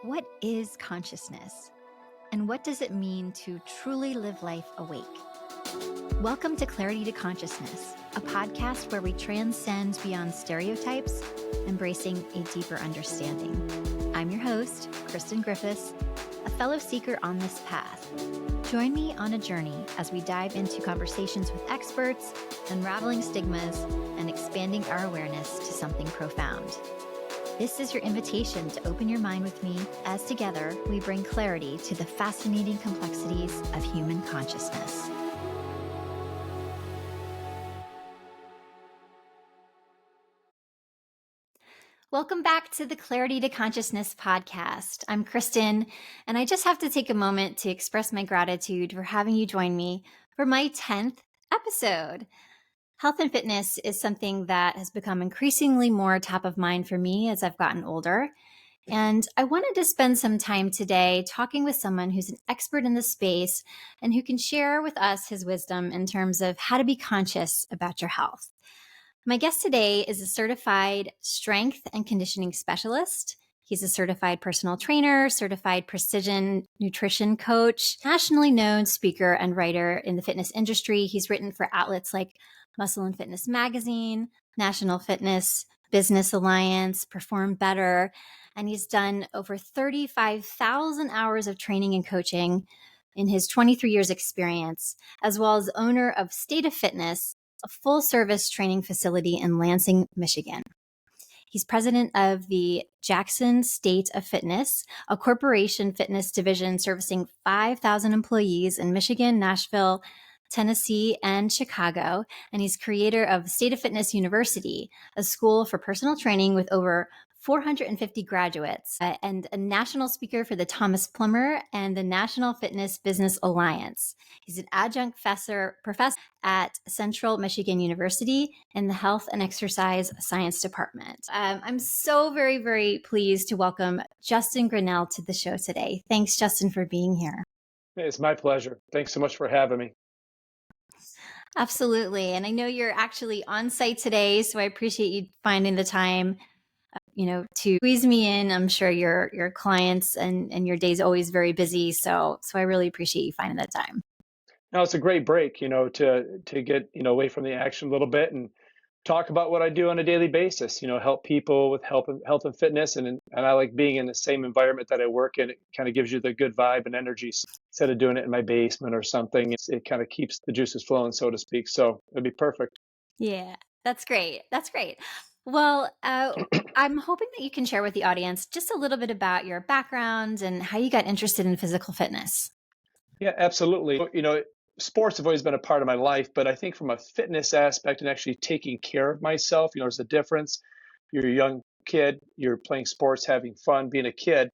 What is consciousness? And what does it mean to truly live life awake? Welcome to Clarity to Consciousness, a podcast where we transcend beyond stereotypes, embracing a deeper understanding. I'm your host, Kristen Griffiths, a fellow seeker on this path. Join me on a journey as we dive into conversations with experts, unraveling stigmas, and expanding our awareness to something profound. This is your invitation to open your mind with me as together we bring clarity to the fascinating complexities of human consciousness. Welcome back to the Clarity to Consciousness podcast. I'm Kristen, and I just have to take a moment to express my gratitude for having you join me for my 10th episode. Health and fitness is something that has become increasingly more top of mind for me as I've gotten older. And I wanted to spend some time today talking with someone who's an expert in the space and who can share with us his wisdom in terms of how to be conscious about your health. My guest today is a certified strength and conditioning specialist. He's a certified personal trainer, certified precision nutrition coach, nationally known speaker and writer in the fitness industry. He's written for outlets like Muscle and Fitness Magazine, National Fitness Business Alliance, Perform Better, and he's done over 35,000 hours of training and coaching in his 23 years experience, as well as owner of State of Fitness, a full-service training facility in Lansing, Michigan. He's president of the Jackson State of Fitness, a corporation fitness division servicing 5,000 employees in Michigan, Nashville, Tennessee, and Chicago. And he's creator of State of Fitness University, a school for personal training with over 450 graduates, and a national speaker for the Thomas Plummer and the National Fitness Business Alliance. He's an adjunct professor at Central Michigan University in the Health and Exercise Science Department. I'm so very, very pleased to welcome Justin Grinnell to the show today. Thanks, Justin, for being here. It's my pleasure. Thanks so much for having me. Absolutely. And I know you're actually on site today, so I appreciate you finding the time, to squeeze me in. I'm sure your clients and your day's always very busy. So I really appreciate you finding that time. No, it's a great break, to get, away from the action a little bit and talk about what I do on a daily basis, help people with health and fitness. And I like being in the same environment that I work in. It kind of gives you the good vibe and energy instead of doing it in my basement or something. It kind of keeps the juices flowing, so to speak. So it'd be perfect. Yeah, that's great. That's great. Well, I'm hoping that you can share with the audience just a little bit about your background and how you got interested in physical fitness. Yeah, absolutely. Sports have always been a part of my life, but I think from a fitness aspect and actually taking care of myself, there's a difference. You're a young kid, you're playing sports, having fun, being a kid.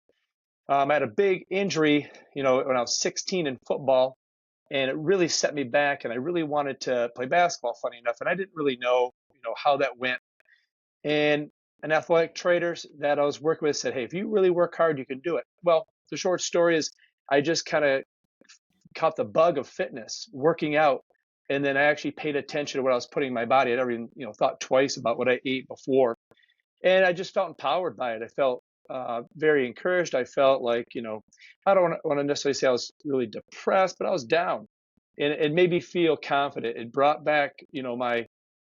I had a big injury, when I was 16 in football, and it really set me back. And I really wanted to play basketball, funny enough, and I didn't really know, how that went. And an athletic trainer that I was working with said, "Hey, if you really work hard, you can do it." Well, the short story is, I just kind of caught the bug of fitness, working out, and then I actually paid attention to what I was putting in my body. I never even, thought twice about what I ate before, and I just felt empowered by it. I felt very encouraged. I felt like, I don't want to necessarily say I was really depressed, but I was down, and it made me feel confident. It brought back,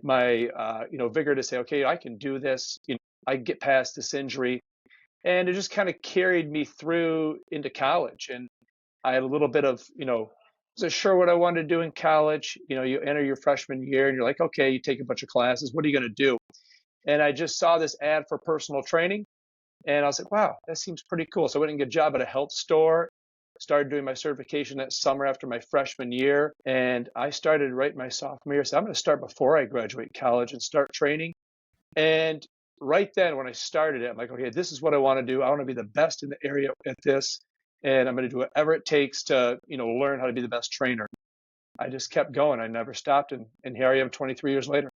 my vigor to say, okay, I can do this. I can get past this injury, and it just kind of carried me through into college. And I had a little bit of, wasn't sure what I wanted to do in college. You enter your freshman year and you're like, okay, you take a bunch of classes. What are you going to do? And I just saw this ad for personal training. And I was like, wow, that seems pretty cool. So I went and get a job at a health store, started doing my certification that summer after my freshman year. And I started right my sophomore year. So I'm going to start before I graduate college and start training. And right then when I started it, I'm like, okay, this is what I want to do. I want to be the best in the area at this. And I'm going to do whatever it takes to, learn how to be the best trainer. I just kept going. I never stopped. And here I am 23 years later.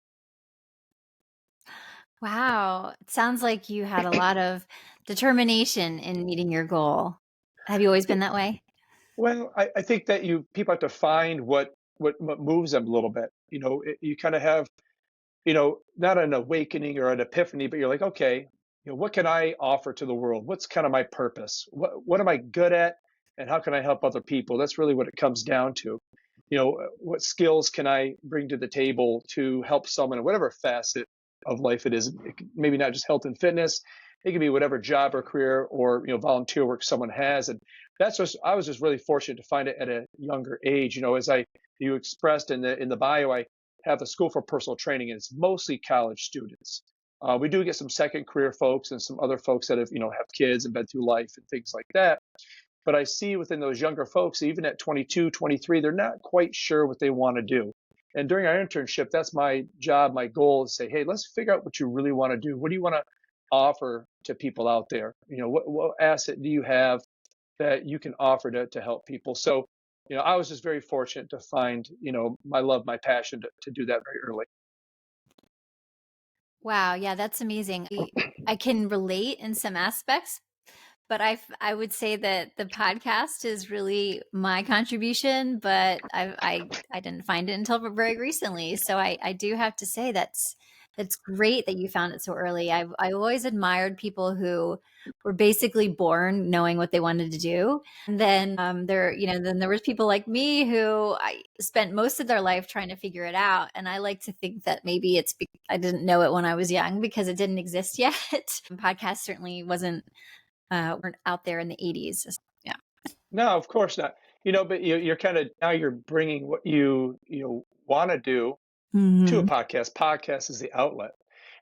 Wow. It sounds like you had a lot of determination in meeting your goal. Have you always been that way? Well, I think that people have to find what moves them a little bit. You kind of have, not an awakening or an epiphany, but you're like, okay, what can I offer to the world? What's kind of my purpose? What am I good at, and how can I help other people? That's really what it comes down to. What skills can I bring to the table to help someone in whatever facet of life it is? Maybe not just health and fitness. It could be whatever job or career or volunteer work someone has, and that's just I was just really fortunate to find it at a younger age. As you expressed in the bio, I have a school for personal training, and it's mostly college students. We do get some second career folks and some other folks that have kids and been through life and things like that. But I see within those younger folks, even at 22, 23, they're not quite sure what they want to do. And during our internship, that's my job, my goal is say, hey, let's figure out what you really want to do. What do you want to offer to people out there? What asset do you have that you can offer to help people? So, I was just very fortunate to find, my love, my passion to do that very early. Wow, yeah, that's amazing. I can relate in some aspects, but I would say that the podcast is really my contribution, but I didn't find it until very recently. So I do have to say that's great that you found it so early. I always admired people who were basically born knowing what they wanted to do. And then then there was people like me who I spent most of their life trying to figure it out. And I like to think that maybe I didn't know it when I was young because it didn't exist yet. Podcast certainly weren't out there in the 80s. Yeah. No, of course not. But you're kind of now you're bringing what you want to do to a Mhm. podcast. Podcast is the outlet.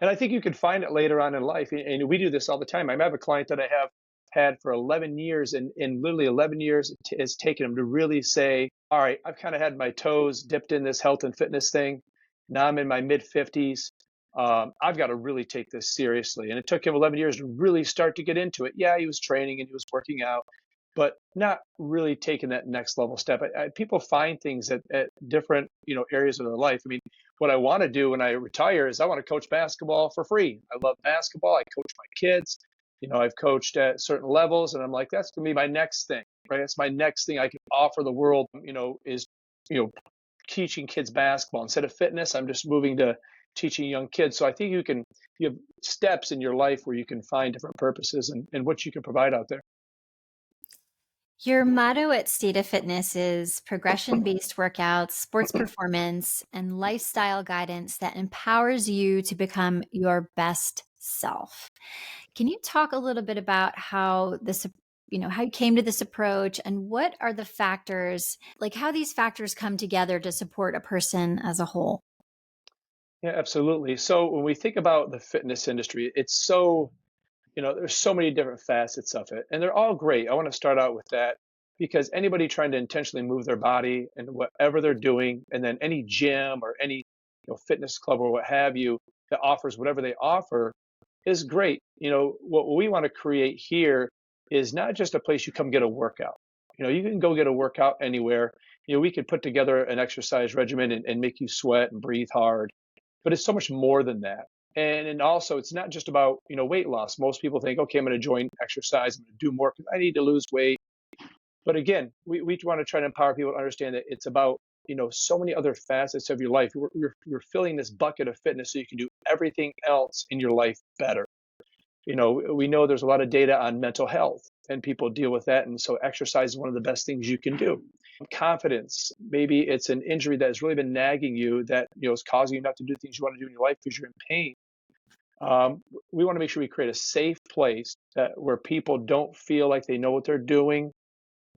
And I think you can find it later on in life. And we do this all the time. I have a client that I have had for 11 years, and in literally 11 years, it's taken him to really say, all right, I've kind of had my toes dipped in this health and fitness thing. Now I'm in my mid 50s. I've got to really take this seriously. And it took him 11 years to really start to get into it. Yeah, he was training and he was working out, but not really taking that next level step. People find things at different areas of their life. I mean, what I want to do when I retire is I want to coach basketball for free. I love basketball. I coach my kids. I've coached at certain levels, and I'm like, that's gonna be my next thing, right? That's my next thing I can offer the world. Is you know teaching kids basketball instead of fitness. I'm just moving to teaching young kids. So I think you have steps in your life where you can find different purposes and what you can provide out there. Your motto at State of Fitness is progression based workouts, sports performance, and lifestyle guidance that empowers you to become your best self. Can you talk a little bit about how you came to this approach and what are the factors, like how these factors come together to support a person as a whole? Yeah, absolutely. So when we think about the fitness industry, it's so there's so many different facets of it, and they're all great. I want to start out with that because anybody trying to intentionally move their body and whatever they're doing, and then any gym or any fitness club or what have you that offers whatever they offer is great. What we want to create here is not just a place you come get a workout. You can go get a workout anywhere. We could put together an exercise regimen and make you sweat and breathe hard, but it's so much more than that. And also, it's not just about weight loss. Most people think, okay, I'm going to join exercise, I'm going to do more because I need to lose weight. But again, we want to try to empower people to understand that it's about so many other facets of your life. You're filling this bucket of fitness so you can do everything else in your life better. We know there's a lot of data on mental health, and people deal with that, and so exercise is one of the best things you can do. Confidence, maybe it's an injury that has really been nagging you that is causing you not to do things you want to do in your life because you're in pain. We want to make sure we create a safe place where people don't feel like they know what they're doing,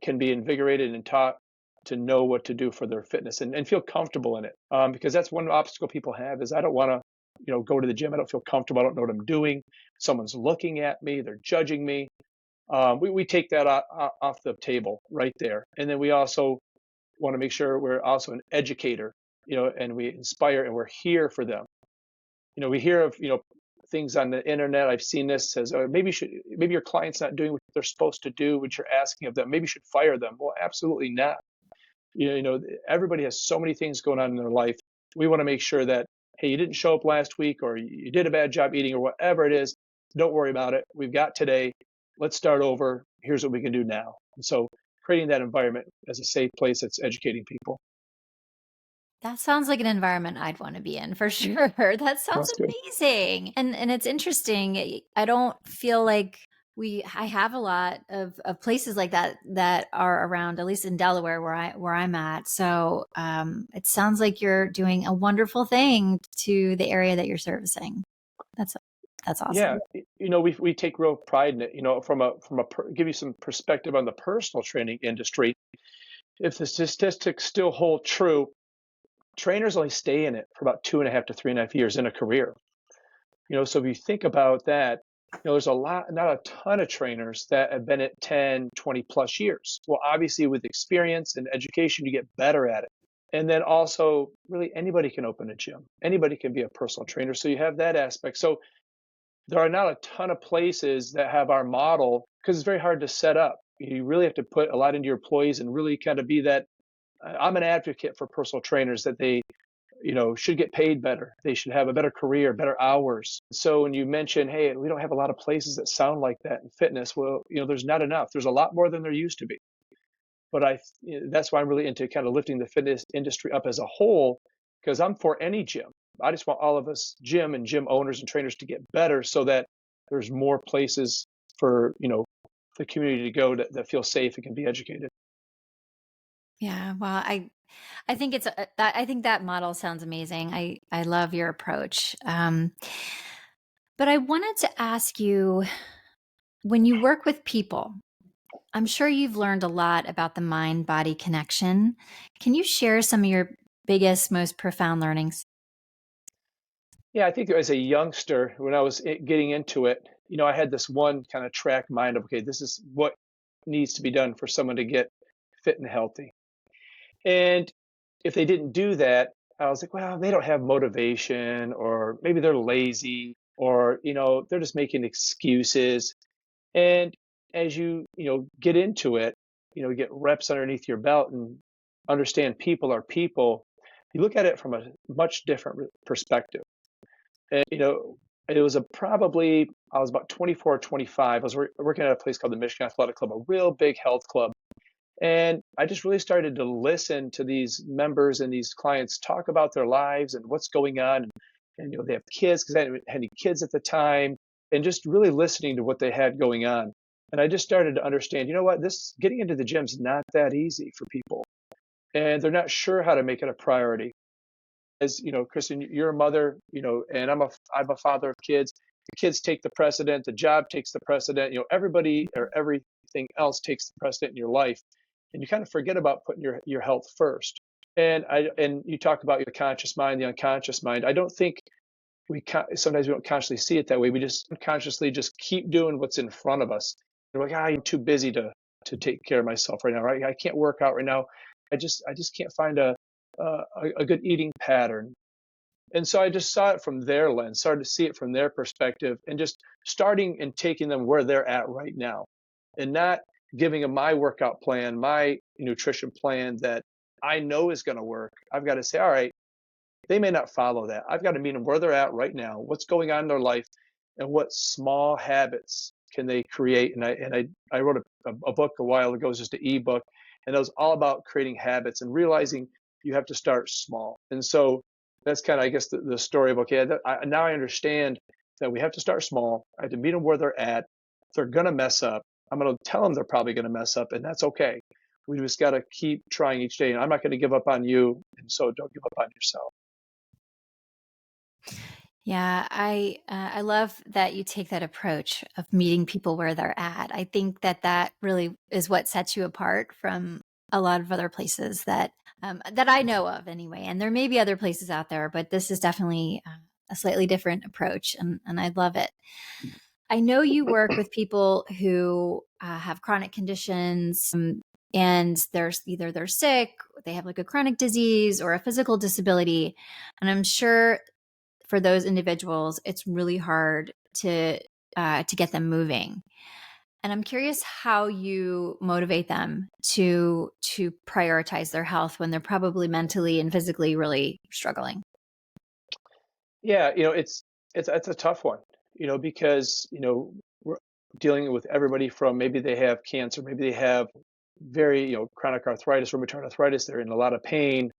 can be invigorated and taught to know what to do for their fitness and feel comfortable in it. Because that's one obstacle people have is I don't want to, go to the gym. I don't feel comfortable. I don't know what I'm doing. Someone's looking at me. They're judging me. We take that off the table right there. And then we also want to make sure we're also an educator, and we inspire and we're here for them. We hear of, things on the internet. I've seen this says, oh, maybe your client's not doing what they're supposed to do, what you're asking of them. Maybe you should fire them. Well, absolutely not. Everybody has so many things going on in their life. We want to make sure that, hey, you didn't show up last week or you did a bad job eating or whatever it is. Don't worry about it. We've got today. Let's start over. Here's what we can do now. And so creating that environment as a safe place that's educating people. That sounds like an environment I'd wanna be in for sure. That sounds That's good. amazing, and it's interesting, I don't feel like I have a lot of places like that that are around, at least in Delaware where I'm at, so, it sounds like you're doing a wonderful thing to the area that you're servicing. That's that's Yeah, awesome. we take real pride in it. Give you some perspective on the personal training industry. If the statistics still hold true, trainers only stay in it for about 2.5 to 3.5 years in a career. So if you think about that, there's not a ton of trainers that have been at 10, 20 plus years. Well, obviously, with experience and education, you get better at it. And then also, really, anybody can open a gym, anybody can be a personal trainer. So you have that aspect. So there are not a ton of places that have our model because it's very hard to set up. You really have to put a lot into your employees and really kind of be that. I'm an advocate for personal trainers that they should get paid better. They should have a better career, better hours. So when you mention, hey, we don't have a lot of places that sound like that in fitness, well, there's not enough. There's a lot more than there used to be. But that's why I'm really into kind of lifting the fitness industry up as a whole, because I'm for any gym. I just want all of us gym and gym owners and trainers to get better so that there's more places for, the community to go that feel safe and can be educated. Yeah, well, I think it's that I think that model sounds amazing. I love your approach. But I wanted to ask you, when you work with people, I'm sure you've learned a lot about the mind body connection. Can you share some of your biggest, most profound learnings? Yeah, I think as a youngster, when I was getting into it, I had this one kind of track mind of, okay, this is what needs to be done for someone to get fit and healthy. And if they didn't do that, I was like, well, they don't have motivation, or maybe they're lazy, or, they're just making excuses. And as get into it, get reps underneath your belt and understand people are people, you look at it from a much different perspective. And, it was probably, I was about 24 or 25. I was working at a place called the Michigan Athletic Club, a real big health club. And I just really started to listen to these members and these clients talk about their lives and what's going on. And they have kids because I hadn't had any kids at the time, and just really listening to what they had going on. And I just started to understand, what, this getting into the gym's not that easy for people. And they're not sure how to make it a priority. As Kristen, you're a mother, and I'm a father of kids. The kids take the precedent, the job takes the precedent, everybody or everything else takes the precedent in your life, and you kind of forget about putting your health first. And you talk about your conscious mind, the unconscious mind. I don't think sometimes we don't consciously see it that way. We just unconsciously just keep doing what's in front of us. You're like, I'm too busy to take care of myself right now, right? I can't work out right now. I just can't find a good eating pattern. And so I just saw it from their lens, started to see it from their perspective, and just starting and taking them where they're at right now, and not giving them my workout plan, my nutrition plan that I know is going to work. I've got to say, all right, they may not follow that. I've got to meet them where they're at right now, what's going on in their life, and what small habits can they create. And I wrote a book a while ago, it was just an ebook, and it was all about creating habits and realizing you have to start small. And so that's kind of, I guess, the story of, okay, now I understand that we have to start small. I have to meet them where they're at. They're going to mess up. I'm going to tell them they're probably going to mess up, and that's okay. We just got to keep trying each day. And I'm not going to give up on you, and so don't give up on yourself. Yeah, I love that you take that approach of meeting people where they're at. I think that that really is what sets you apart from a lot of other places that I know of anyway. And there may be other places out there, but this is definitely a slightly different approach, and I love it. I know you work with people who have chronic conditions, and there's either they're sick, they have like a chronic disease or a physical disability, and I'm sure for those individuals, it's really hard to get them moving. And I'm curious how you motivate them to prioritize their health when they're probably mentally and physically really struggling. Yeah, it's a tough one, because we're dealing with everybody from, maybe they have cancer, maybe they have very chronic arthritis, rheumatoid arthritis. They're in a lot of pain,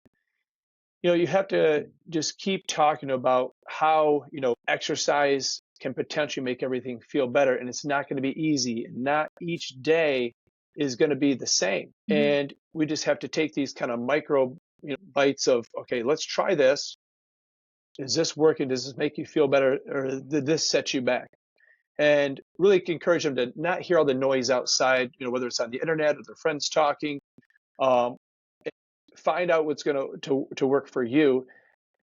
You have to just keep talking about how, exercise can potentially make everything feel better. And it's not going to be easy. And not each day is going to be the same. Mhm. And we just have to take these kind of micro, bites of, okay, let's try this. Is this working? Does this make you feel better? Or did this set you back? And really encourage them to not hear all the noise outside, whether it's on the internet or their friends talking. Um, find out what's going to work for you.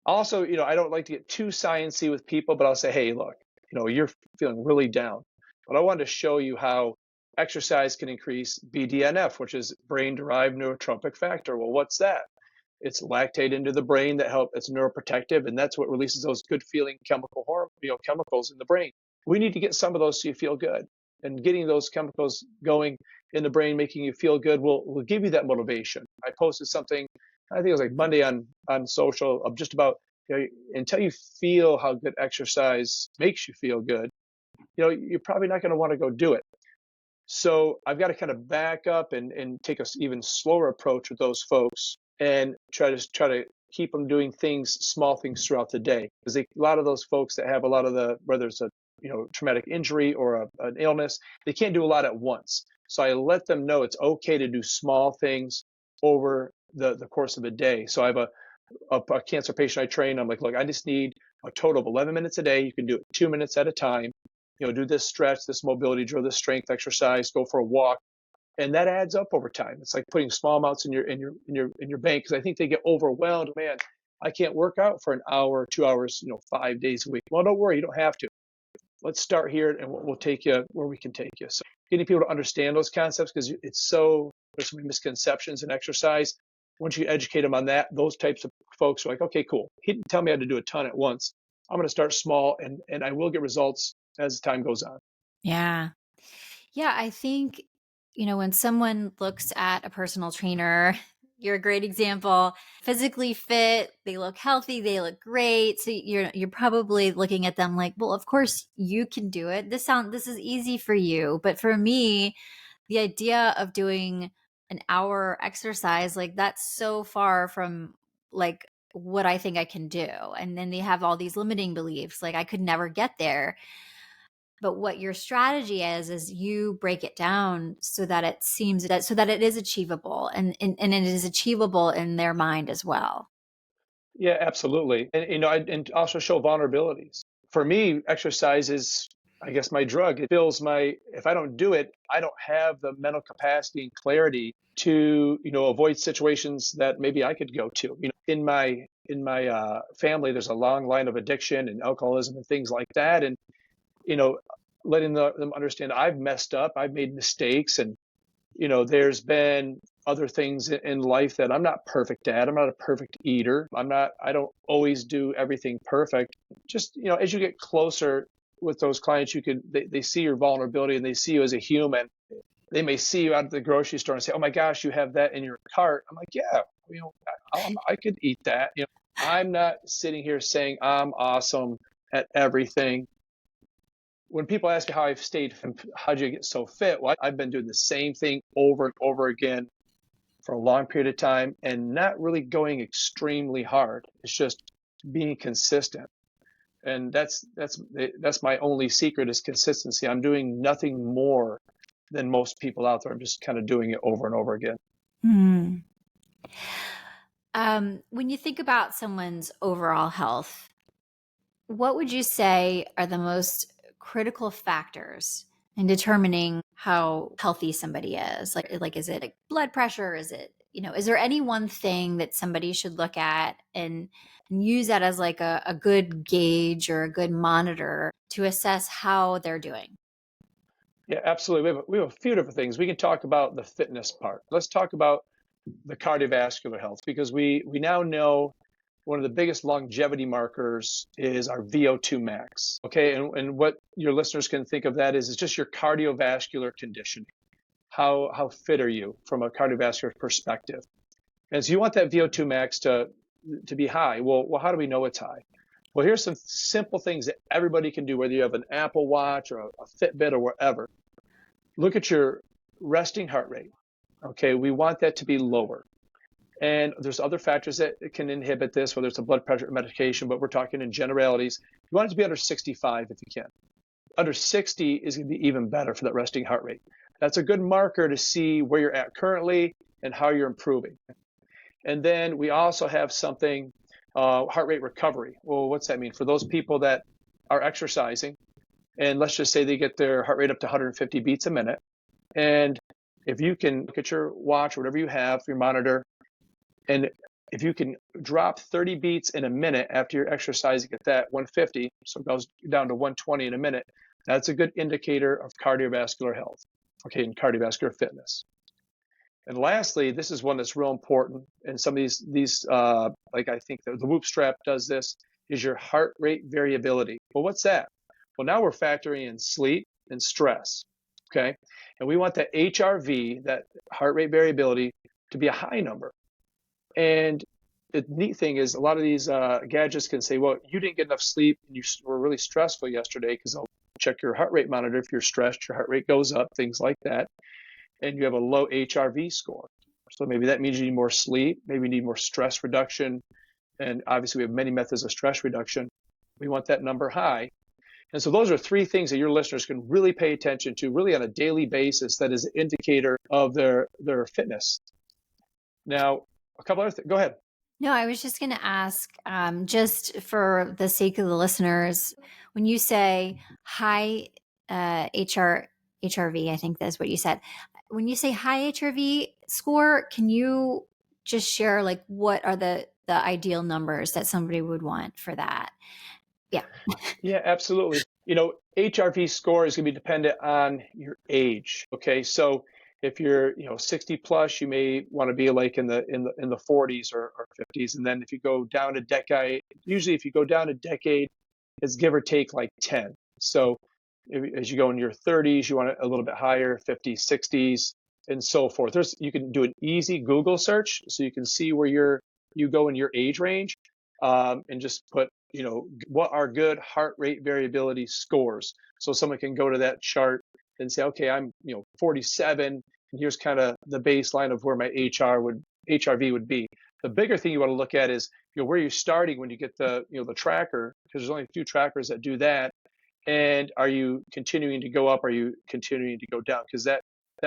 Also, I don't like to get too sciencey with people, but I'll say, hey, look, you're feeling really down, but I wanted to show you how exercise can increase BDNF, which is brain-derived neurotrophic factor. Well, what's that? It's lactate into the brain that help. It's neuroprotective, and that's what releases those good-feeling chemicals in the brain. We need to get some of those so you feel good, and getting those chemicals going in the brain, making you feel good, will give you that motivation. I posted something, I think it was like Monday on social, of just about, until you feel how good exercise makes you feel good, you're probably not going to want to go do it. So I've got to kind of back up and take a even slower approach with those folks and try to keep them doing small things throughout the day, because a lot of those folks that have a lot of whether it's a traumatic injury or an illness, they can't do a lot at once. So I let them know it's okay to do small things over the course of a day. So I have a cancer patient I train. I'm like, look, I just need a total of 11 minutes a day. You can do it 2 minutes at a time. Do this stretch, this mobility drill, this strength exercise, go for a walk, and that adds up over time. It's like putting small amounts in your bank, because I think they get overwhelmed. Man, I can't work out for an hour, 2 hours, 5 days a week. Well, don't worry, you don't have to. Let's start here, and we'll take you where we can take you. So getting people to understand those concepts, because there's so many misconceptions in exercise. Once you educate them on that, those types of folks are like, okay, cool. He didn't tell me I had to do a ton at once. I'm going to start small, and I will get results as time goes on. Yeah. Yeah, I think, when someone looks at a personal trainer, you're a great example, physically fit, they look healthy, they look great. So you're probably looking at them like, well, of course you can do it. This is easy for you. But for me, the idea of doing an hour exercise, like that's so far from like what I think I can do. And then they have all these limiting beliefs, like I could never get there. But what your strategy is you break it down so that it seems that so that it is achievable, and it is achievable in their mind as well. Yeah, absolutely. And and also show vulnerabilities. For me, exercise is, I guess, my drug. It fills my, if I don't do it, I don't have the mental capacity and clarity to, avoid situations that maybe I could go to. In my family, there's a long line of addiction and alcoholism and things like that. And, you know, letting them understand I've messed up, I've made mistakes, and there's been other things in life that I'm not perfect at. I'm not a perfect eater. I don't always do everything perfect. Just, as you get closer with those clients, they see your vulnerability, and they see you as a human. They may see you out at the grocery store and say, oh my gosh, you have that in your cart. I'm like, yeah, I could eat that. I'm not sitting here saying I'm awesome at everything. When people ask me how I've stayed, how'd you get so fit? Well, I've been doing the same thing over and over again for a long period of time, and not really going extremely hard. It's just being consistent. And that's my only secret, is consistency. I'm doing nothing more than most people out there. I'm just kind of doing it over and over again. Hmm. When you think about someone's overall health, what would you say are the most critical factors in determining how healthy somebody is? Like is it like blood pressure? Is there any one thing that somebody should look at and use that as like a good gauge or a good monitor to assess how they're doing? Yeah, absolutely. We have a few different things. We can talk about the fitness part. Let's talk about the cardiovascular health, because we now know one of the biggest longevity markers is our VO2 max. Okay, and what your listeners can think of that is, it's just your cardiovascular conditioning. How fit are you from a cardiovascular perspective? And so you want that VO2 max to be high. Well, how do we know it's high? Well, here's some simple things that everybody can do, whether you have an Apple Watch or a Fitbit or whatever. Look at your resting heart rate. Okay, we want that to be lower. And there's other factors that can inhibit this, whether it's a blood pressure medication, but we're talking in generalities. You want it to be under 65 if you can. Under 60 is going to be even better for that resting heart rate. That's a good marker to see where you're at currently and how you're improving. And then we also have something, heart rate recovery. Well, what's that mean? For those people that are exercising, and let's just say they get their heart rate up to 150 beats a minute. And if you can look at your watch or whatever you have, your monitor, and if you can drop 30 beats in a minute after you're exercising at that 150, so it goes down to 120 in a minute, that's a good indicator of cardiovascular health, okay, and cardiovascular fitness. And lastly, this is one that's real important, and some of these like I think the Whoop strap does this, is your heart rate variability. Well, what's that? Well, now we're factoring in sleep and stress, okay? And we want that HRV, that heart rate variability, to be a high number. And the neat thing is a lot of these gadgets can say, well, you didn't get enough sleep and you were really stressful yesterday, because they'll check your heart rate monitor. If you're stressed, your heart rate goes up, things like that. And you have a low HRV score. So maybe that means you need more sleep, maybe you need more stress reduction. And obviously we have many methods of stress reduction. We want that number high. And so those are three things that your listeners can really pay attention to, really on a daily basis, that is an indicator of their fitness. Now, a couple other things. Go ahead. No, I was just going to ask, just for the sake of the listeners, when you say high HRV, I think that's what you said. When you say high HRV score, can you just share like what are the ideal numbers that somebody would want for that? Yeah. Yeah, absolutely. HRV score is going to be dependent on your age. Okay, so if you're 60 plus, you may want to be like in the 40s or 50s, and then if you go down a decade, usually if you go down a decade, it's give or take like 10. So as you go in your 30s, you want it a little bit higher, 50s, 60s, and so forth. You can do an easy Google search, so you can see where you go in your age range, and just put what are good heart rate variability scores. So someone can go to that chart and say, okay, I'm 47, and here's kind of the baseline of where my HRV would be. The bigger thing you want to look at is where you're starting when you get the the tracker, because there's only a few trackers that do that. And are you continuing to go up? Are you continuing to go down? Because that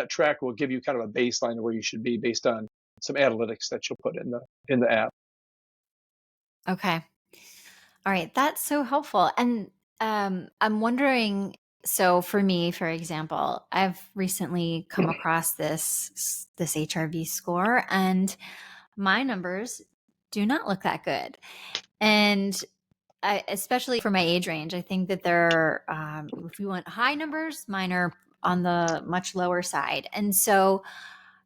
track will give you kind of a baseline of where you should be based on some analytics that you'll put in the app. Okay. All right. That's so helpful. And I'm wondering, so for me, for example, I've recently come across this HRV score, and my numbers do not look that good. And especially for my age range, I think that if you want high numbers, mine are on the much lower side. And so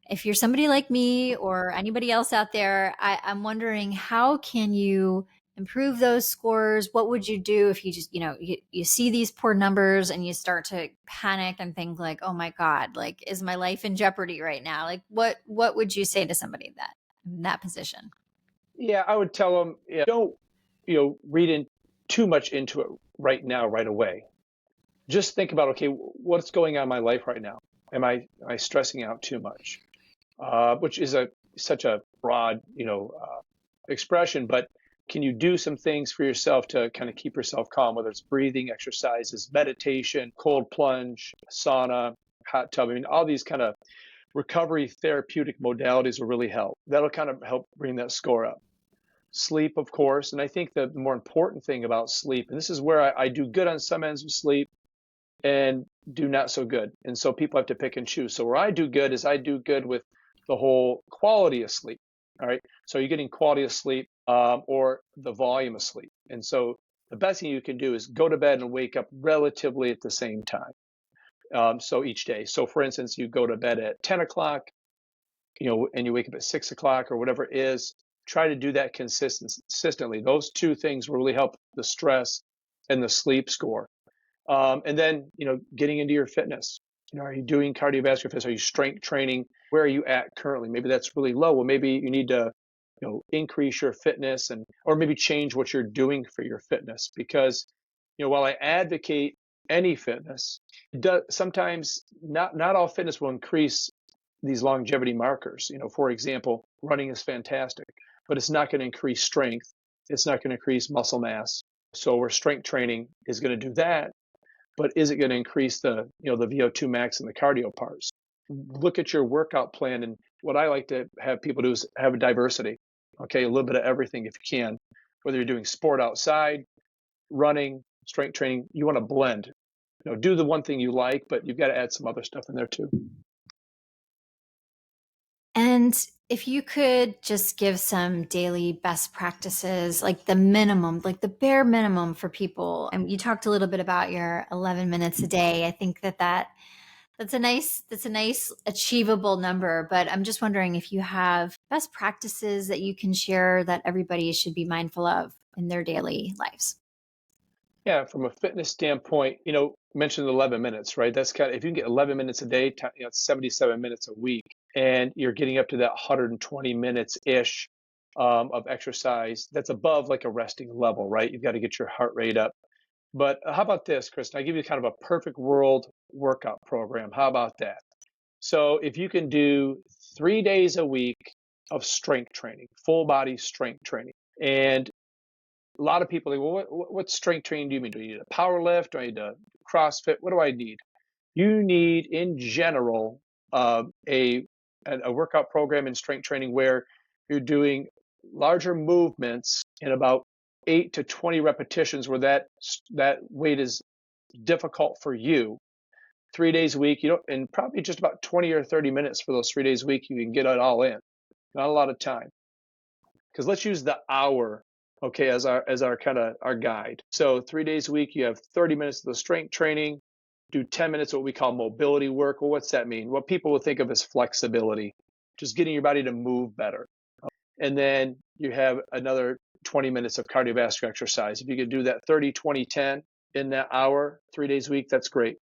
if you're somebody like me or anybody else out there, I'm wondering, how can you improve those scores? What would you do if you just, you see these poor numbers and you start to panic and think like, oh my God, like, is my life in jeopardy right now? Like, what would you say to somebody in that position? Yeah, I would tell them, don't read in too much into it right now, right away. Just think about, okay, what's going on in my life right now? Am I stressing out too much? Which is such a broad expression, but can you do some things for yourself to kind of keep yourself calm, whether it's breathing exercises, meditation, cold plunge, sauna, hot tub? I mean, all these kind of recovery therapeutic modalities will really help. That'll kind of help bring that score up. Sleep, of course. And I think the more important thing about sleep, and this is where I do good on some ends of sleep and do not so good. And so people have to pick and choose. So where I do good is I do good with the whole quality of sleep. All right. So you're getting quality of sleep, or the volume of sleep. And so the best thing you can do is go to bed and wake up relatively at the same time. So each day. So for instance, you go to bed at 10 o'clock, and you wake up at 6 o'clock or whatever it is. Try to do that consistently. Those two things will really help the stress and the sleep score. And then, getting into your fitness. Are you doing cardiovascular fitness? Are you strength training? Where are you at currently? Maybe that's really low. Well, maybe you need to, increase your fitness or maybe change what you're doing for your fitness. Because, while I advocate any fitness, sometimes not all fitness will increase these longevity markers. For example, running is fantastic, but it's not going to increase strength. It's not going to increase muscle mass. So where strength training is going to do that, but is it going to increase the VO2 max and the cardio parts? Look at your workout plan. And what I like to have people do is have a diversity. Okay, a little bit of everything if you can. Whether you're doing sport outside, running, strength training, you want to blend. Do the one thing you like, but you've got to add some other stuff in there too. And if you could just give some daily best practices, like the minimum, like the bare minimum for people. And you talked a little bit about your 11 minutes a day. I think that's a nice achievable number, but I'm just wondering if you have best practices that you can share that everybody should be mindful of in their daily lives. Yeah, from a fitness standpoint, mentioned 11 minutes, right? That's if you can get 11 minutes a day, it's 77 minutes a week, and you're getting up to that 120 minutes ish of exercise. That's above like a resting level, right? You've got to get your heart rate up. But how about this, Kristen? I give you kind of a perfect world workout program. How about that? So if you can do 3 days a week of strength training, full body strength training, and a lot of people think, well, what strength training do you mean? Do you need a power lift? Do I need a CrossFit? What do I need? You need, in general, a workout program in strength training where you're doing larger movements in about 8 to 20 repetitions, where that weight is difficult for you. 3 days a week, and probably just about 20 or 30 minutes for those 3 days a week, you can get it all in. Not a lot of time. Because let's use the hour, okay, as our kind of our guide. So 3 days a week, you have 30 minutes of the strength training, do 10 minutes of what we call mobility work. Well, what's that mean? What people will think of as flexibility, just getting your body to move better. And then you have another 20 minutes of cardiovascular exercise. If you could do that 30, 20, 10 in that hour, 3 days a week, that's great.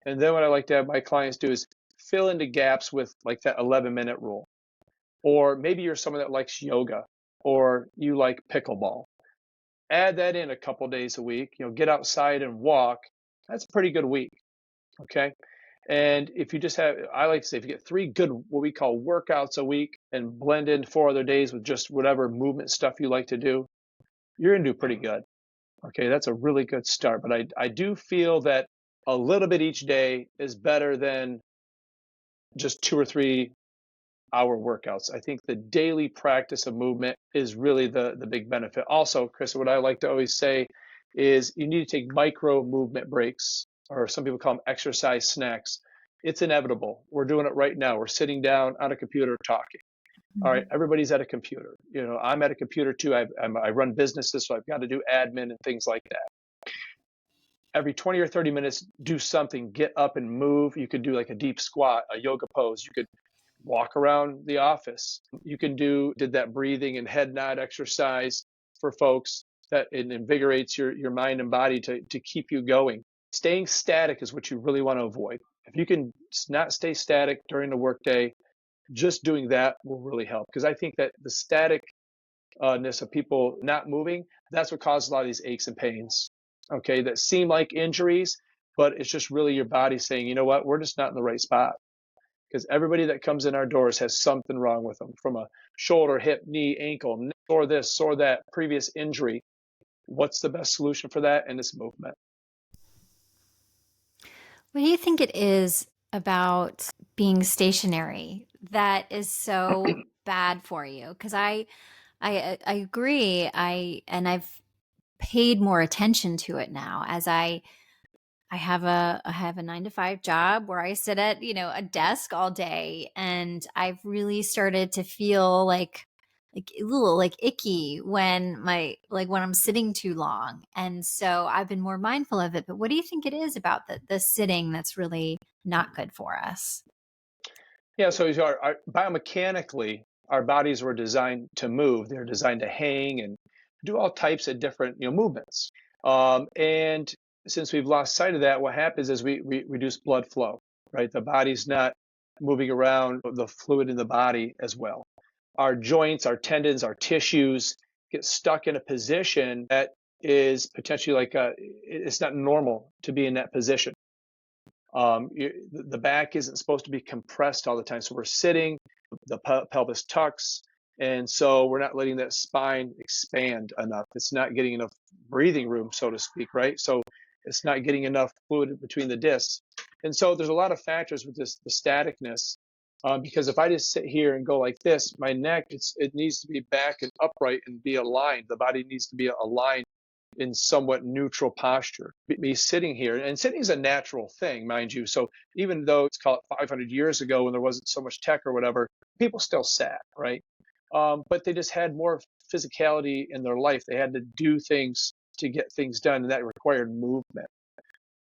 And then what I like to have my clients do is fill into gaps with like that 11-minute rule. Or maybe you're someone that likes yoga, or you like pickleball. Add that in a couple days a week. Get outside and walk. That's a pretty good week. Okay. And if you just have, I like to say, if you get 3 good, what we call workouts a week, and blend in 4 other days with just whatever movement stuff you like to do, you're going to do pretty good. Okay. That's a really good start. But I do feel that a little bit each day is better than just 2 or 3 hour workouts. I think the daily practice of movement is really the big benefit. Also, Chris, what I like to always say is you need to take micro movement breaks, or some people call them exercise snacks. It's inevitable. We're doing it right now. We're sitting down on a computer talking. All right, everybody's at a computer. I'm at a computer too. I run businesses, so I've got to do admin and things like that. Every 20 or 30 minutes, do something, get up and move. You could do like a deep squat, a yoga pose. You could walk around the office. You can did that breathing and head nod exercise for folks that it invigorates your mind and body to keep you going. Staying static is what you really want to avoid. If you can not stay static during the workday, just doing that will really help. Because I think that the staticness of people not moving, that's what causes a lot of these aches and pains. Okay, that seem like injuries, but it's just really your body saying, you know what, we're just not in the right spot. Because everybody that comes in our doors has something wrong with them, from a shoulder, hip, knee, ankle, or this, or that, previous injury. What's the best solution for that? And it's movement. What do you think it is about being stationary that is so bad for you? Because I agree. I've paid more attention to it now as I have a 9-to-5 job where I sit at, a desk all day, and I've really started to feel like a little like icky when I'm sitting too long. And so I've been more mindful of it. But what do you think it is about the sitting that's really not good for us? Yeah, so biomechanically, our bodies were designed to move. They're designed to hang and do all types of different movements. And since we've lost sight of that, what happens is we reduce blood flow, right? The body's not moving around the fluid in the body as well. Our joints, our tendons, our tissues get stuck in a position that is potentially it's not normal to be in that position. The back isn't supposed to be compressed all the time. So we're sitting, the pelvis tucks, and so we're not letting that spine expand enough. It's not getting enough breathing room, so to speak, right? So it's not getting enough fluid between the discs. And so there's a lot of factors with this, the staticness. Because if I just sit here and go like this, my neck, it needs to be back and upright and be aligned. The body needs to be aligned in somewhat neutral posture. Me sitting here, and sitting is a natural thing, mind you. So even though it's called 500 years ago when there wasn't so much tech or whatever, people still sat, right? But they just had more physicality in their life. They had to do things to get things done, and that required movement.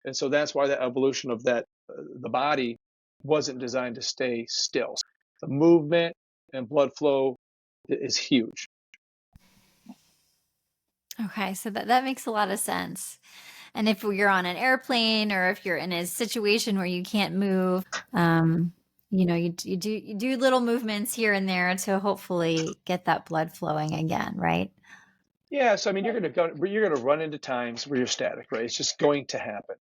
And so that's why the evolution of that, the body wasn't designed to stay still. The movement and blood flow is huge. Okay, so that makes a lot of sense. And if you're on an airplane or if you're in a situation where you can't move, you do little movements here and there to hopefully get that blood flowing again, right? Yeah, so I mean, you're gonna run into times where you're static, right? It's just going to happen,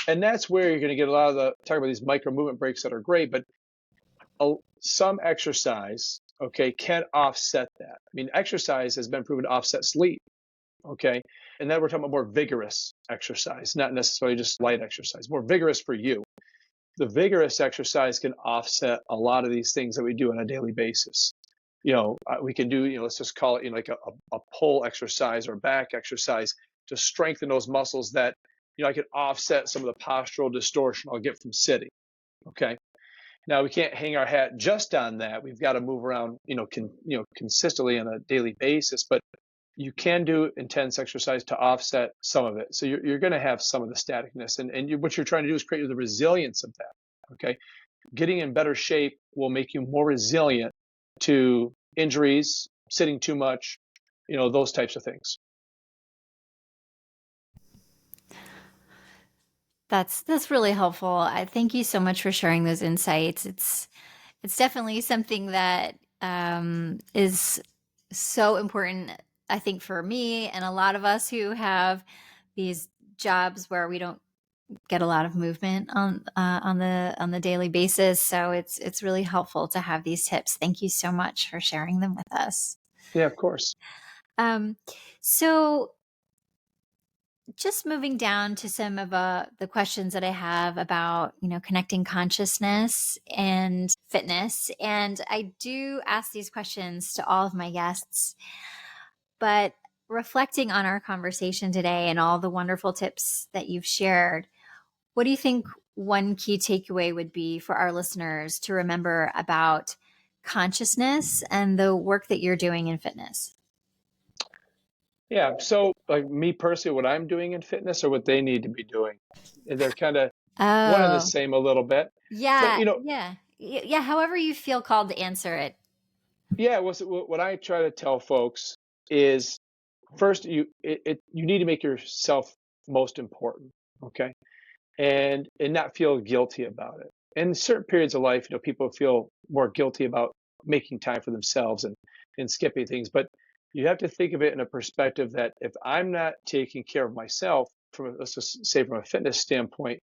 and that's where you're gonna get a lot of the talk about these micro movement breaks that are great, but some exercise, okay, can offset that. I mean, exercise has been proven to offset sleep, okay, and then we're talking about more vigorous exercise, not necessarily just light exercise, more vigorous for you. The vigorous exercise can offset a lot of these things that we do on a daily basis. We can do, let's just call it, like a pull exercise or back exercise to strengthen those muscles that, I can offset some of the postural distortion I'll get from sitting. Okay. Now we can't hang our hat just on that. We've got to move around, consistently on a daily basis, but you can do intense exercise to offset some of it. So you're going to have some of the staticness, and what you're trying to do is create the resilience of that. Okay. Getting in better shape will make you more resilient to injuries, sitting too much, those types of things. That's really helpful. I thank you so much for sharing those insights. It's definitely something that is so important, I think, for me and a lot of us who have these jobs where we don't get a lot of movement on the daily basis. So it's really helpful to have these tips. Thank you so much for sharing them with us. Yeah, of course. So just moving down to some of the questions that I have about, connecting consciousness and fitness. And I do ask these questions to all of my guests, but reflecting on our conversation today and all the wonderful tips that you've shared, what do you think one key takeaway would be for our listeners to remember about consciousness and the work that you're doing in fitness? Yeah. So, like me personally, what I'm doing in fitness or what they need to be doing, they're kind of one and the Oh, same a little bit. So, yeah, yeah. Yeah, however you feel called to answer it. yeah, what I try to tell folks is first, you need to make yourself most important. Okay. And not feel guilty about it. In certain periods of life, people feel more guilty about making time for themselves and skipping things. But you have to think of it in a perspective that if I'm not taking care of myself, let's just say from a fitness standpoint,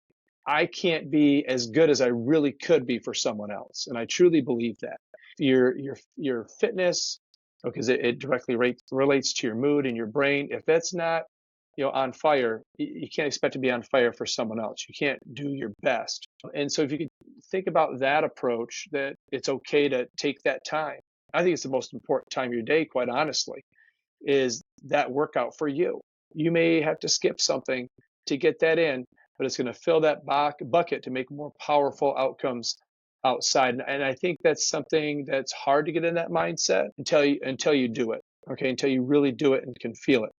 I can't be as good as I really could be for someone else. And I truly believe that. Your fitness, because it directly relates to your mood and your brain. If that's not on fire, you can't expect to be on fire for someone else. You can't do your best. And so if you could think about that approach, that it's okay to take that time. I think it's the most important time of your day, quite honestly, is that workout for you. You may have to skip something to get that in, but it's going to fill that bucket to make more powerful outcomes outside. And I think that's something that's hard to get in that mindset until you do it. Okay, until you really do it and can feel it.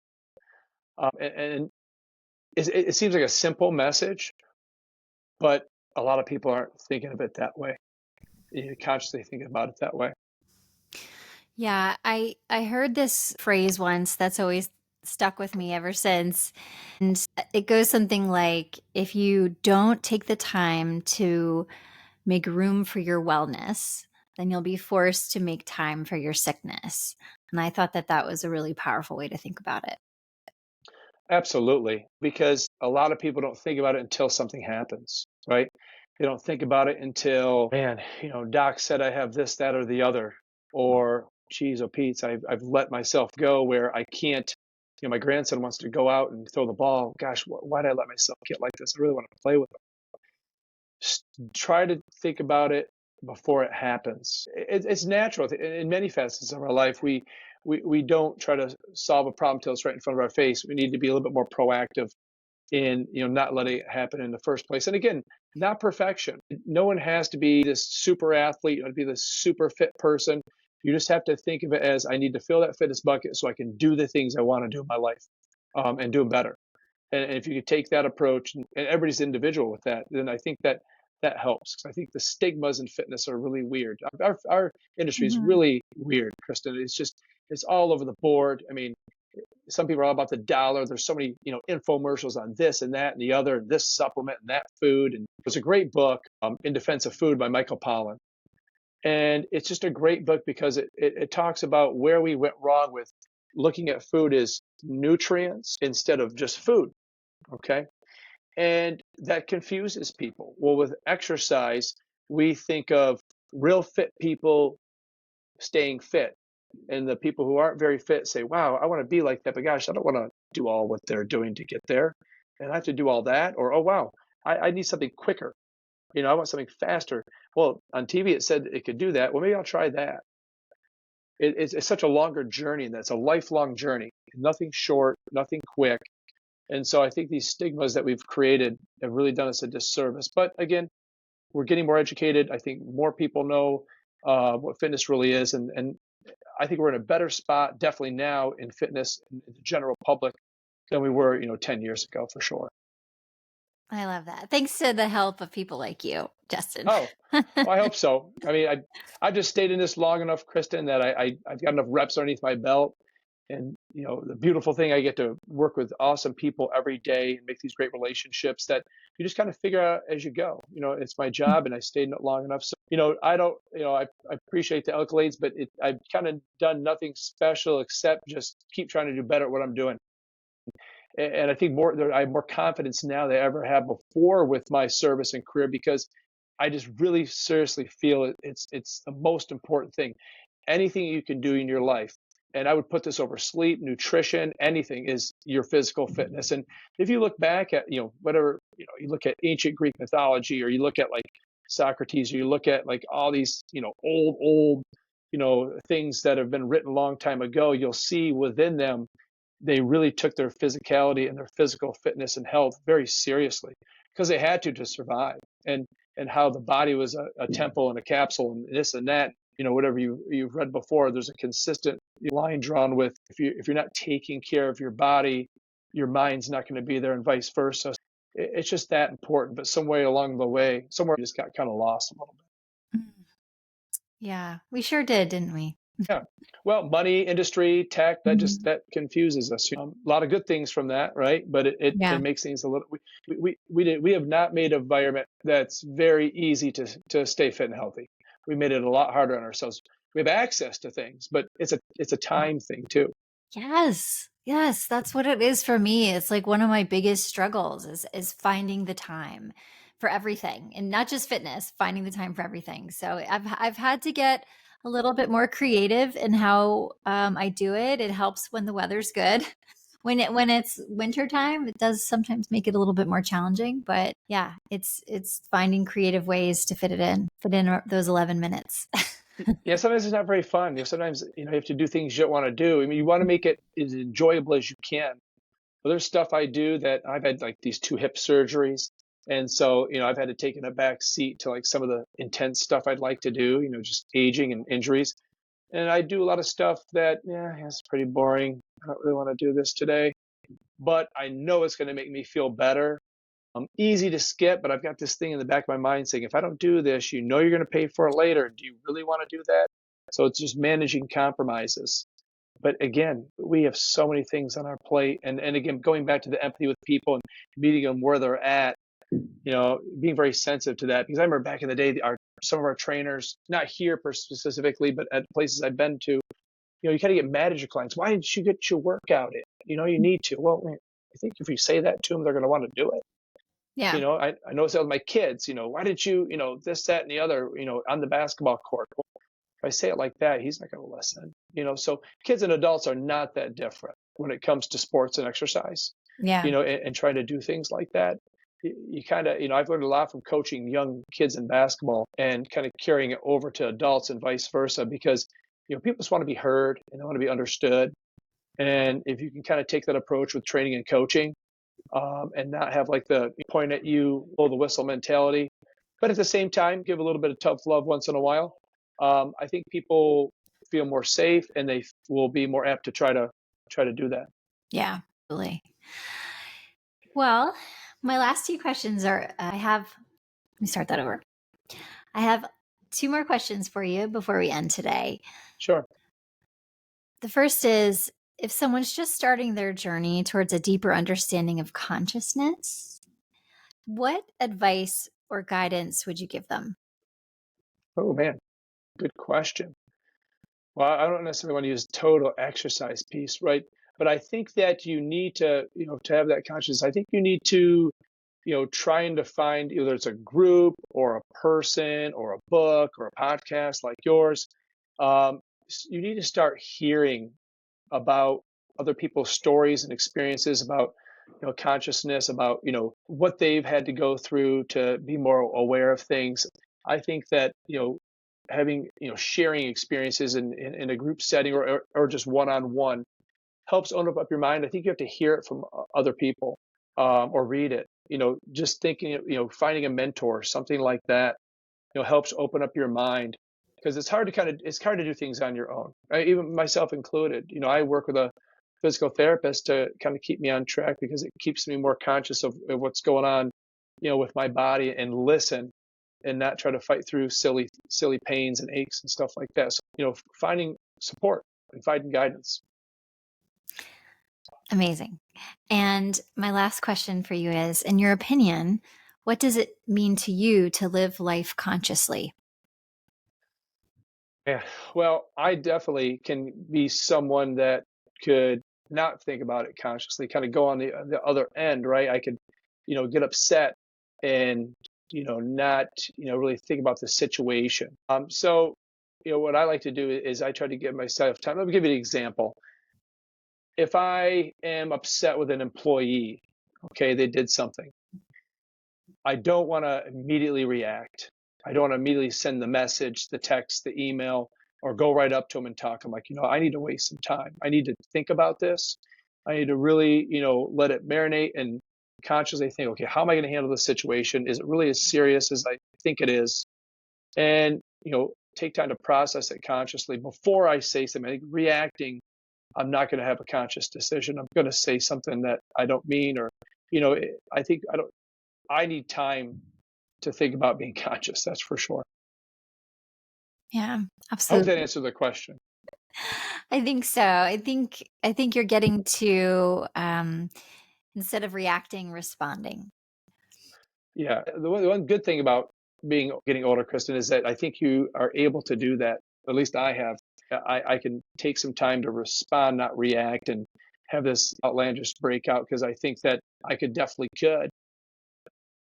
And it seems like a simple message, but a lot of people aren't thinking of it that way. You're consciously thinking about it that way. Yeah, I heard this phrase once that's always stuck with me ever since. And it goes something like, if you don't take the time to make room for your wellness, then you'll be forced to make time for your sickness. And I thought that was a really powerful way to think about it. Absolutely, because a lot of people don't think about it until something happens, right? They don't think about it until, man, doc said I have this, that, or the other, or geez, oh Pete, I've let myself go where I can't. My grandson wants to go out and throw the ball. Gosh, why did I let myself get like this? I really want to play with him. Just try to think about it before it happens. It's natural in many facets of our life. We don't try to solve a problem till it's right in front of our face. We need to be a little bit more proactive in not letting it happen in the first place. And again, not perfection. No one has to be this super athlete or to be this super fit person. You just have to think of it as, I need to fill that fitness bucket so I can do the things I want to do in my life, and do them better. And if you could take that approach, and everybody's individual with that, then I think that helps. 'Cause I think the stigmas in fitness are really weird. Our industry is Mhm. really weird, Kristen. It's all over the board. I mean, some people are all about the dollar. There's so many, infomercials on this and that and the other, and this supplement and that food. And there's a great book, In Defense of Food by Michael Pollan. And it's just a great book because it talks about where we went wrong with looking at food as nutrients instead of just food. Okay. And that confuses people. Well, with exercise, we think of real fit people staying fit. And the people who aren't very fit say, wow, I want to be like that, but gosh, I don't want to do all what they're doing to get there. And I have to do all that. Or, oh, wow, I need something quicker. I want something faster. Well, on TV, it said it could do that. Well, maybe I'll try that. It's such a longer journey, and that's a lifelong journey. Nothing short, nothing quick. And so I think these stigmas that we've created have really done us a disservice. But again, we're getting more educated. I think more people know what fitness really is. And I think we're in a better spot, definitely now in fitness in the general public than we were, 10 years ago for sure. I love that. Thanks to the help of people like you, Justin. Oh, well, I hope so. I mean, I've just stayed in this long enough, Kristen, that I've got enough reps underneath my belt. And, the beautiful thing, I get to work with awesome people every day and make these great relationships that you just kind of figure out as you go. It's my job and I stayed in it long enough. So, I don't, I appreciate the accolades, but I've kind of done nothing special except just keep trying to do better at what I'm doing. And I think I have more confidence now than I ever have before with my service and career because I just really seriously feel it's the most important thing. Anything you can do in your life, and I would put this over sleep, nutrition, anything, is your physical fitness. And if you look back at, whatever, you look at ancient Greek mythology, or you look at like Socrates, or you look at like all these, old, things that have been written a long time ago, you'll see within them they really took their physicality and their physical fitness and health very seriously because they had to survive. And how the body was a temple and a capsule and this and that, whatever you've read before, there's a consistent line drawn with, if you're not taking care of your body, your mind's not going to be there, and vice versa. It's just that important. But some way along the way, somewhere we just got kind of lost a little bit. Mm. Yeah, we sure did, didn't we? Yeah. Well, money, industry, tech, Mhm. that confuses us. A lot of good things from that, right? But it Yeah. makes things a little. We have not made an environment that's very easy to stay fit and healthy. We made it a lot harder on ourselves. We have access to things, but it's a time thing too. Yes. Yes, that's what it is for me. It's like one of my biggest struggles is finding the time for everything, and not just fitness, finding the time for everything. So I've had to get a little bit more creative in how I do it. It helps when the weather's good. When it's winter time, it does sometimes make it a little bit more challenging, but yeah, it's finding creative ways to fit in those 11 minutes. Yeah, sometimes it's not very fun. Sometimes you have to do things you don't want to do. I mean, you want to make it as enjoyable as you can. Well, there's stuff I do that I've had like these 2 hip surgeries. And so, I've had to take in a back seat to like some of the intense stuff I'd like to do, just aging and injuries. And I do a lot of stuff that, yeah, it's pretty boring. I don't really want to do this today, but I know it's going to make me feel better. Easy to skip, but I've got this thing in the back of my mind saying, if I don't do this, you're going to pay for it later. Do you really want to do that? So it's just managing compromises. But again, we have so many things on our plate. And again, going back to the empathy with people and meeting them where they're at, being very sensitive to that. Because I remember back in the day, some of our trainers, not here specifically, but at places I've been to, you kind of get mad at your clients. Why didn't you get your workout in? You need to. Well, I think if you say that to them, they're going to want to do it. Yeah. I notice that with my kids, why did you, this, that, and the other, on the basketball court. Well, if I say it like that, he's not going to listen. So kids and adults are not that different when it comes to sports and exercise, Yeah. and trying to do things like that. You kind of, I've learned a lot from coaching young kids in basketball and kind of carrying it over to adults and vice versa, because, people just want to be heard and they want to be understood. And if you can kind of take that approach with training and coaching, and not have like the point at you, blow the whistle mentality, but at the same time, give a little bit of tough love once in a while. I think people feel more safe and they will be more apt to try to do that. Yeah. Absolutely. Well, my last two questions are let me start that over. I have two more questions for you before we end today. Sure. The first is, if someone's just starting their journey towards a deeper understanding of consciousness, what advice or guidance would you give them? Oh man, good question. Well, I don't necessarily want to use total exercise piece, right? But I think that you need to, to have that consciousness. I think you need to, trying to find, either it's a group or a person or a book or a podcast like yours. You need to start hearing about other people's stories and experiences about, consciousness, about, what they've had to go through to be more aware of things. I think that, having, sharing experiences in a group setting, or just one-on-one, helps open up your mind. I think you have to hear it from other people, or read it. Just thinking, finding a mentor, something like that, helps open up your mind, because it's hard to do things on your own, right? Even myself included. I work with a physical therapist to kind of keep me on track, because it keeps me more conscious of what's going on, with my body, and listen and not try to fight through silly pains and aches and stuff like that. So, finding support and finding guidance. Amazing. And my last question for you is, in your opinion, what does it mean to you to live life consciously? Yeah. Well, I definitely can be someone that could not think about it consciously, kind of go on the other end, right? I could, get upset and, not, really think about the situation. So, what I like to do is I try to give myself time. Let me give you an example. If I am upset with an employee, okay, they did something, I don't want to immediately react. I don't want to immediately send the message, the text, the email, or go right up to them and talk. I'm like, I need to waste some time. I need to think about this. I need to really, let it marinate and consciously think, okay, how am I going to handle this situation? Is it really as serious as I think it is? And, take time to process it consciously before I say something. I think reacting, I'm not going to have a conscious decision. I'm going to say something that I don't mean, or, I think I need time to think about being conscious. That's for sure. Yeah, I hope that absolutely. answered the question. I think so. I think you're getting to instead of reacting, responding. Yeah. The one good thing about getting older, Kristen, is that I think you are able to do that. At least I have. I can take some time to respond, not react, and have this outlandish breakout, because I think that I could.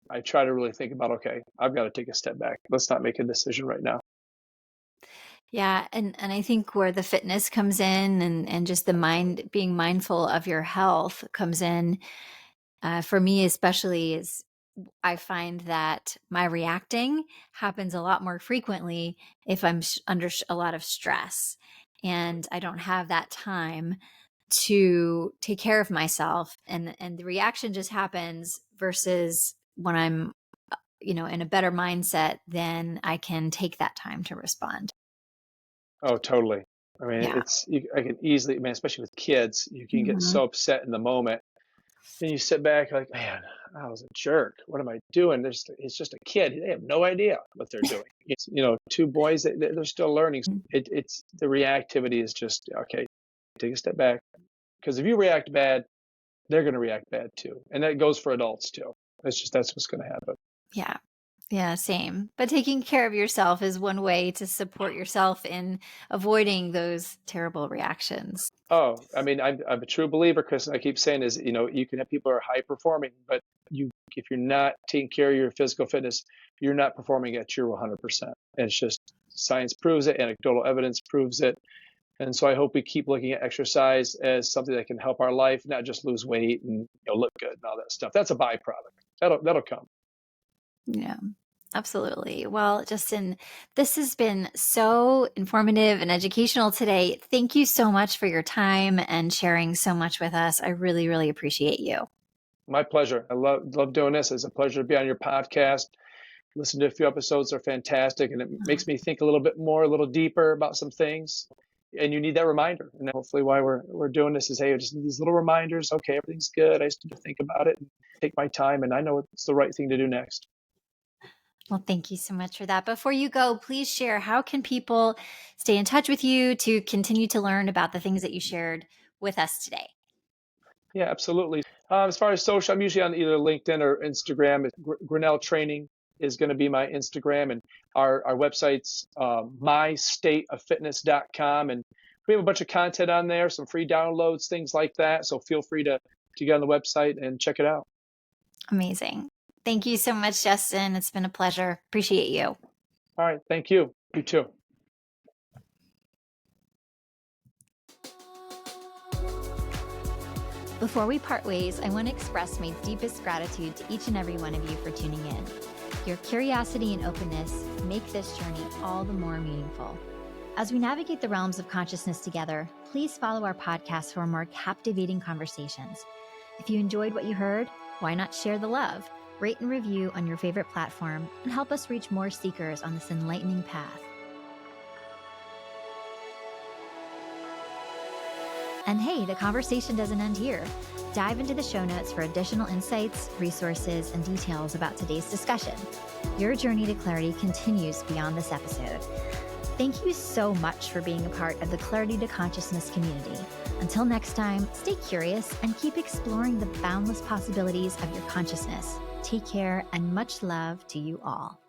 I try to really think about, okay, I've got to take a step back. Let's not make a decision right now. Yeah, and I think where the fitness comes in, and just the mind, being mindful of your health comes in, for me especially, is I find that my reacting happens a lot more frequently if I'm under a lot of stress, and I don't have that time to take care of myself, and the reaction just happens, versus when I'm in a better mindset, then I can take that time to respond. Oh, totally. I mean, Yeah. I can easily, man, especially with kids, you can get Mhm. so upset in the moment. Then you sit back like, man, I was a jerk. What am I doing? It's just a kid. They have no idea what they're doing. It's, two boys, they're still learning. It's the reactivity is just, okay, take a step back. Because if you react bad, they're going to react bad too. And that goes for adults too. That's what's going to happen. Yeah. Yeah, same. But taking care of yourself is one way to support yourself in avoiding those terrible reactions. Oh, I mean, I'm a true believer, Chris. I keep saying is, you can have people who are high performing, but if you're not taking care of your physical fitness, you're not performing at your 100%. And it's just science proves it, anecdotal evidence proves it. And so I hope we keep looking at exercise as something that can help our life, not just lose weight and look good and all that stuff. That's a byproduct. That'll come. Yeah. Absolutely. Well, Justin, this has been so informative and educational today. Thank you so much for your time and sharing so much with us. I really, really appreciate you. My pleasure. I love doing this. It's a pleasure to be on your podcast. Listen to a few episodes; they're fantastic, and it makes me think a little bit more, a little deeper about some things. And you need that reminder. And hopefully, why we're doing this is, hey, I just need these little reminders. Okay, everything's good. I just need to think about it and take my time, and I know it's the right thing to do next. Well, thank you so much for that. Before you go, please share, how can people stay in touch with you to continue to learn about the things that you shared with us today? Yeah, absolutely. As far as social, I'm usually on either LinkedIn or Instagram. Grinnell Training is going to be my Instagram, and our website's mystateoffitness.com, and we have a bunch of content on there, some free downloads, things like that. So feel free to get on the website and check it out. Amazing. Thank you so much, Justin. It's been a pleasure. Appreciate you. All right, thank you. You too. Before we part ways, I want to express my deepest gratitude to each and every one of you for tuning in. Your curiosity and openness make this journey all the more meaningful. As we navigate the realms of consciousness together, please follow our podcast for more captivating conversations. If you enjoyed what you heard, why not share the love, rate and review on your favorite platform, and help us reach more seekers on this enlightening path. And hey, the conversation doesn't end here. Dive into the show notes for additional insights, resources, and details about today's discussion. Your journey to clarity continues beyond this episode. Thank you so much for being a part of the Clarity to Consciousness community. Until next time, stay curious and keep exploring the boundless possibilities of your consciousness. Take care and much love to you all.